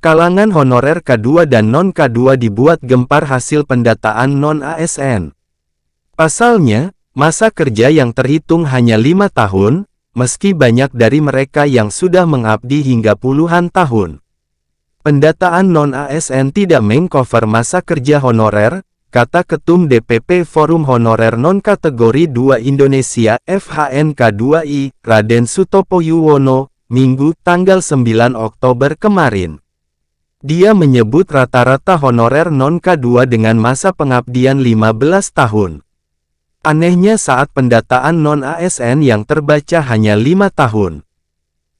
Kalangan honorer K2 dan non-K2 dibuat gempar hasil pendataan non-ASN. Pasalnya, masa kerja yang terhitung hanya 5 tahun, meski banyak dari mereka yang sudah mengabdi hingga puluhan tahun. Pendataan non-ASN tidak mengcover masa kerja honorer, kata Ketum DPP Forum Honorer Non-Kategori 2 Indonesia FHNK2I, Raden Sutopo Yuwono, Minggu tanggal 9 Oktober kemarin. Dia menyebut rata-rata honorer non-K2 dengan masa pengabdian 15 tahun. Anehnya saat pendataan non-ASN yang terbaca hanya 5 tahun.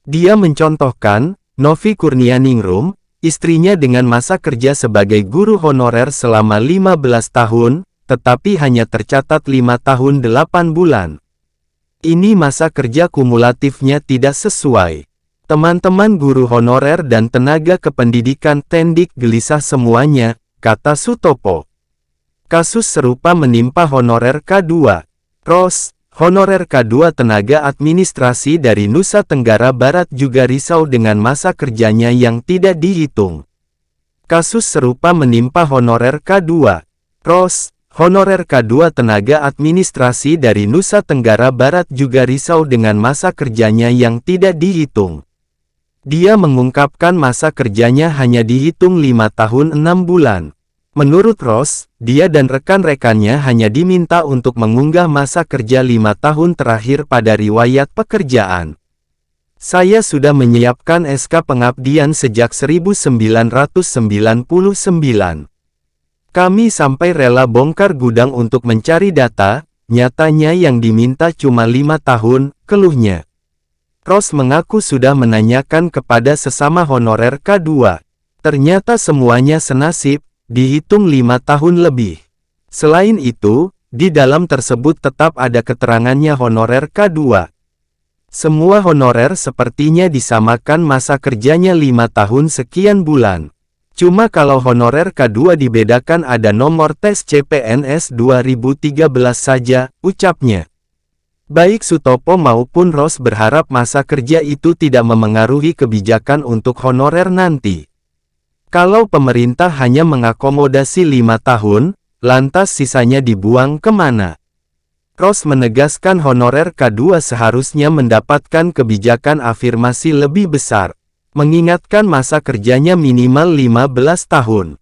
Dia mencontohkan, Novi Kurnianingrum, istrinya dengan masa kerja sebagai guru honorer selama 15 tahun, tetapi hanya tercatat 5 tahun 8 bulan. Ini masa kerja kumulatifnya tidak sesuai. Teman-teman guru honorer dan tenaga kependidikan Tendik gelisah semuanya, kata Sutopo. Kasus serupa menimpa honorer K2. Ros, honorer K2 tenaga administrasi dari Nusa Tenggara Barat juga risau dengan masa kerjanya yang tidak dihitung. Kasus serupa menimpa honorer K2. Ros, honorer K2 tenaga administrasi dari Nusa Tenggara Barat juga risau dengan masa kerjanya yang tidak dihitung. Dia mengungkapkan masa kerjanya hanya dihitung 5 tahun 6 bulan. Menurut Ros, dia dan rekan-rekannya hanya diminta untuk mengunggah masa kerja 5 tahun terakhir pada riwayat pekerjaan. Saya sudah menyiapkan SK pengabdian sejak 1999. Kami sampai rela bongkar gudang untuk mencari data, nyatanya yang diminta cuma 5 tahun, keluhnya. Ros mengaku sudah menanyakan kepada sesama honorer K2. Ternyata semuanya senasib, dihitung 5 tahun lebih. Selain itu, di dalam tersebut tetap ada keterangannya honorer K2. Semua honorer sepertinya disamakan masa kerjanya 5 tahun sekian bulan. Cuma kalau honorer K2 dibedakan ada nomor tes CPNS 2013 saja, ucapnya. Baik Sutopo maupun Ros berharap masa kerja itu tidak memengaruhi kebijakan untuk honorer nanti. Kalau pemerintah hanya mengakomodasi 5 tahun, lantas sisanya dibuang kemana? Ros menegaskan honorer K2 seharusnya mendapatkan kebijakan afirmasi lebih besar, mengingatkan masa kerjanya minimal 15 tahun.